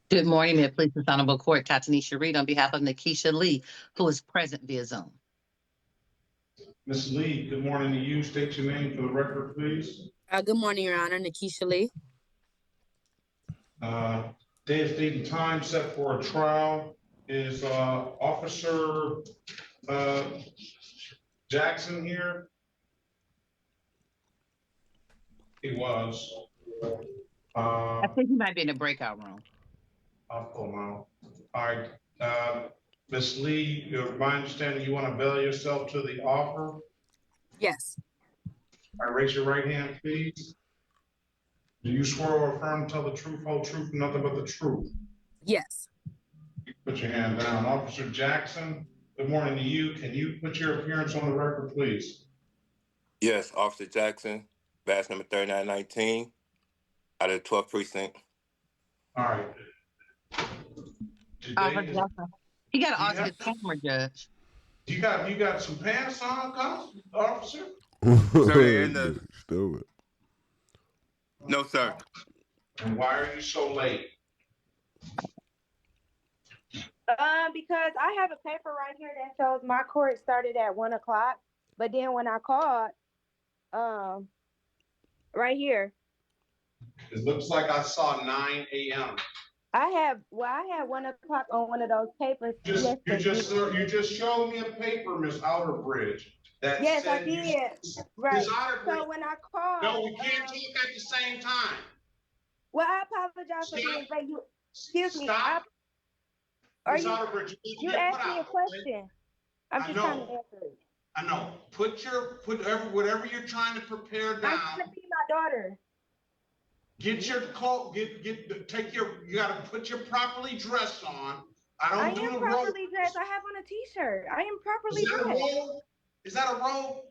Good morning, Mayor Police and Honorable Court. Tatanisha Reed on behalf of Nikisha Lee, who is present via Zoom. Ms. Lee, good morning to you. State your name for the record, please. Good morning, Your Honor. Nikisha Lee. Date, and time set for a trial is Officer uh, Jackson here. He was. I think he might be in the breakout room. I'll pull him out. All right. Ms. Lee, my understanding, you want to avail yourself to the offer? Yes. All right, raise your right hand, please. Do you swear or affirm to tell the truth, whole truth, and nothing but the truth? Yes. Put your hand down. Officer Jackson, good morning to you. Can you put your appearance on the record, please? Yes, Officer Jackson, badge number 3919, out of the 12th precinct. All right. Today is, he got to off his camera, Judge. you got some pants on, officer? Sir, in the... No, sir. And why are you so late? Because I have a paper right here that shows my court started at 1 o'clock, but then when I called, right here. It looks like I saw 9 a.m. I had 1 o'clock on one of those papers. You just showed me a paper, Miss Outerbridge. That yes, said I did. Right. So when I called, no, we can't talk at the same time. Well, I apologize for being late. Excuse me. Stop. Are you asked me a question. I'm just trying to answer it. I know. Put whatever you're trying to prepare down. I'm trying to feed my daughter. Get your coat. You gotta put your properly dressed on. I am properly dressed. I have on a t-shirt. I am properly dressed. Is that a robe?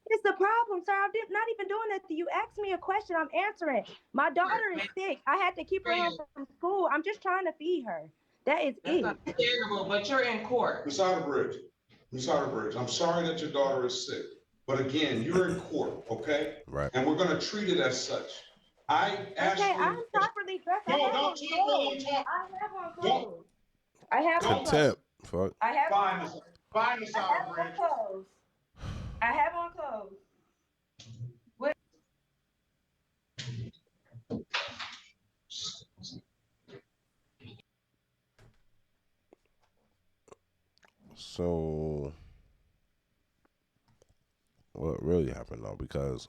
It's the problem, sir. I'm not even doing that. You asked me a question. I'm answering. My daughter is sick. I had to keep her home from school. I'm just trying to feed her. That's it. Understandable, but you're in court. Ms. Outerbridge, I'm sorry that your daughter is sick. But again, you're in court, okay? Right. And we're going to treat it as such. I'm properly dressed. No, don't talk. I have on clothes. Fuck. I have Fine, on Ms. Outerbridge. clothes. I have on clothes. So what really happened though? Because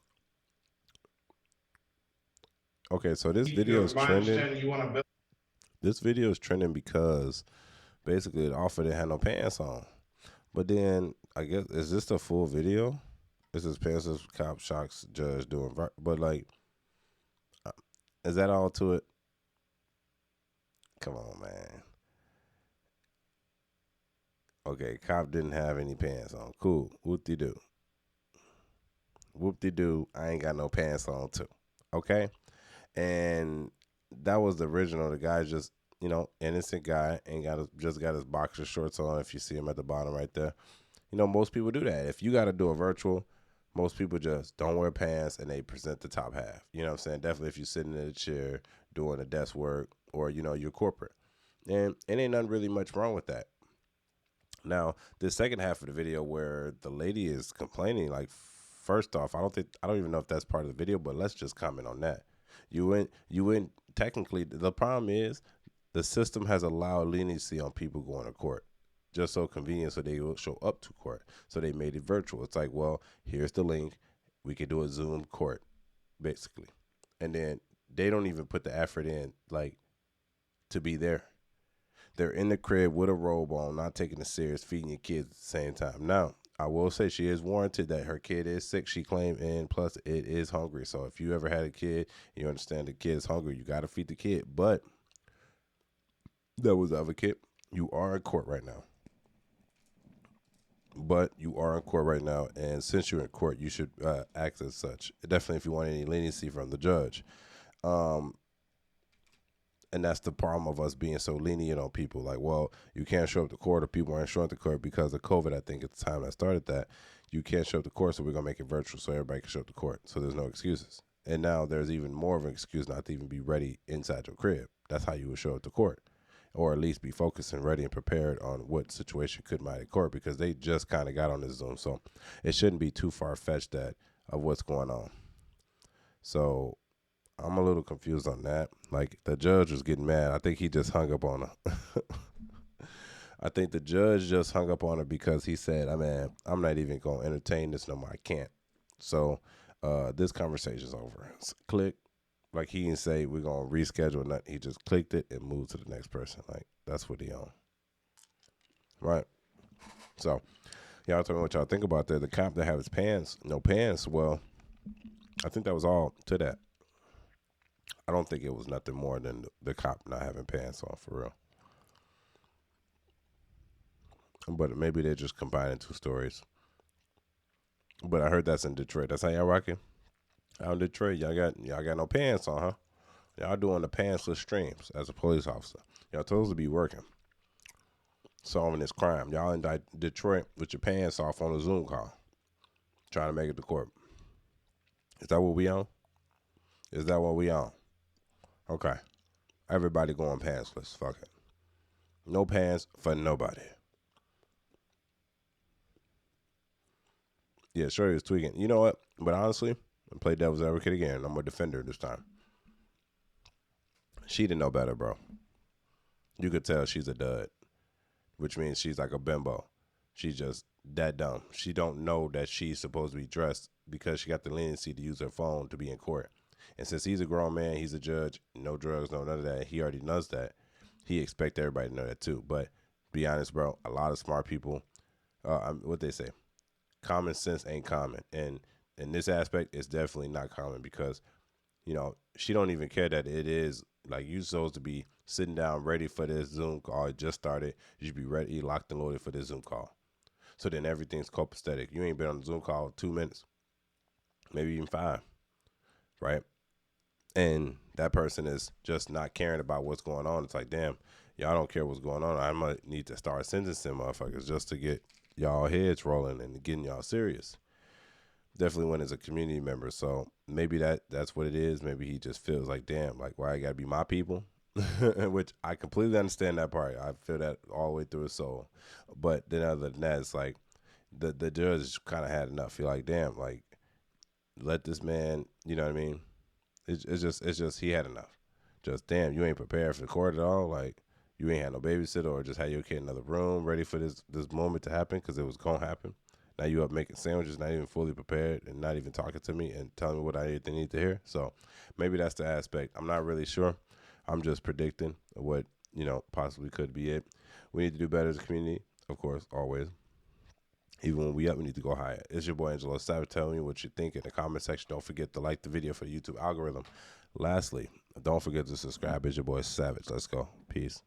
okay, so this video is trending. This video is trending because basically the offer didn't have no pants on. But then I guess, is this the full video? This is Pantsless cop shocks judge doing, but like, is that all to it? Come on, man. Okay, cop didn't have any pants on. Cool. Whoop-de-doo. Whoop-de-doo. I ain't got no pants on too. Okay? And that was the original. The guy just, innocent guy, just got his boxer shorts on. If you see him at the bottom right there. Most people do that. If you got to do a virtual, most people just don't wear pants and they present the top half. You know what I'm saying? Definitely if you're sitting in a chair doing a desk work or, you're corporate. And it ain't nothing really much wrong with that. Now, the second half of the video where the lady is complaining, like, first off, I don't even know if that's part of the video, but let's just comment on that. You went technically, the problem is the system has allowed leniency on people going to court. Just so convenient so they will show up to court. So they made it virtual. It's like, well, here's the link. We can do a Zoom court, basically. And then they don't even put the effort in, like, to be there. They're in the crib with a robe on, not taking it serious, feeding your kids at the same time. Now, I will say she is warranted that her kid is sick, she claimed, and plus it is hungry. So if you ever had a kid, you understand the kid is hungry, you got to feed the kid. But that was the other kid. You are in court right now. And since you're in court, you should act as such. Definitely if you want any leniency from the judge. And that's the problem of us being so lenient on people. Like, well, you can't show up to court, or people aren't showing up to court because of COVID. I think at the time I started that, you can't show up to court, so we're going to make it virtual so everybody can show up to court. So there's no excuses. And now there's even more of an excuse not to even be ready inside your crib. That's how you would show up to court, or at least be focused and ready and prepared on what situation could might at court, because they just kind of got on this Zoom. So it shouldn't be too far-fetched that of what's going on. So I'm a little confused on that. Like, the judge was getting mad. I think he just hung up on her. I think the judge just hung up on her because he said, man, I'm not even going to entertain this no more. I can't. So this conversation's over. Click. Like, he didn't say we're going to reschedule nothing. He just clicked it and moved to the next person. Like, that's what he on. Right? So y'all tell me what y'all think about that. The cop that have his pants, no pants, well, I think that was all to that. I don't think it was nothing more than the cop not having pants on, for real. But maybe they're just combining two stories. But I heard that's in Detroit. That's how y'all rocking? Out in Detroit, y'all got no pants on, huh? Y'all doing the pantsless streams as a police officer. Y'all supposed to be working, solving this crime. Y'all in Detroit with your pants off on a Zoom call, trying to make it to court. Is that what we on? Is that what we on? Okay. Everybody going pantsless. Fuck it. No pants for nobody. Yeah, sure, he was tweaking. You know what? But honestly, I play devil's advocate again. I'm a defender this time. She didn't know better, bro. You could tell she's a dud, which means she's like a bimbo. She's just that dumb. She don't know that she's supposed to be dressed because she got the leniency to use her phone to be in court. And since he's a grown man, he's a judge, no drugs, no none of that. He already knows that. He expects everybody to know that too. But be honest, bro, a lot of smart people, what they say, common sense ain't common. And in this aspect, it's definitely not common because, you know, she don't even care that it is like you supposed to be sitting down ready for this Zoom call. It just started. You should be ready, locked and loaded for this Zoom call. So then everything's copacetic. You ain't been on the Zoom call 2 minutes, maybe even 5, right? And that person is just not caring about what's going on. It's like, damn, y'all don't care what's going on. I might need to start sentencing motherfuckers just to get y'all heads rolling and getting y'all serious. Definitely when it's a community member. So maybe that's what it is. Maybe he just feels like, damn, like, why I gotta be my people? Which I completely understand that part. I feel that all the way through his soul. But then other than that, it's like the judge kind of had enough. You're like, damn, like, let this man, you know what I mean? It's just he had enough. Just, damn, you ain't prepared for the court at all. Like, you ain't had no babysitter or just had your kid in another room ready for this moment to happen because it was gonna happen. Now you up making sandwiches, not even fully prepared, and not even talking to me and telling me what I need to hear. So maybe that's the aspect. I'm not really sure. I'm just predicting what, you know, possibly could be it. We need to do better as a community, of course, always. Even when we up, we need to go higher. It's your boy Angelo Savage. Tell me what you think in the comment section. Don't forget to like the video for the YouTube algorithm. Lastly, don't forget to subscribe. It's your boy Savage. Let's go. Peace.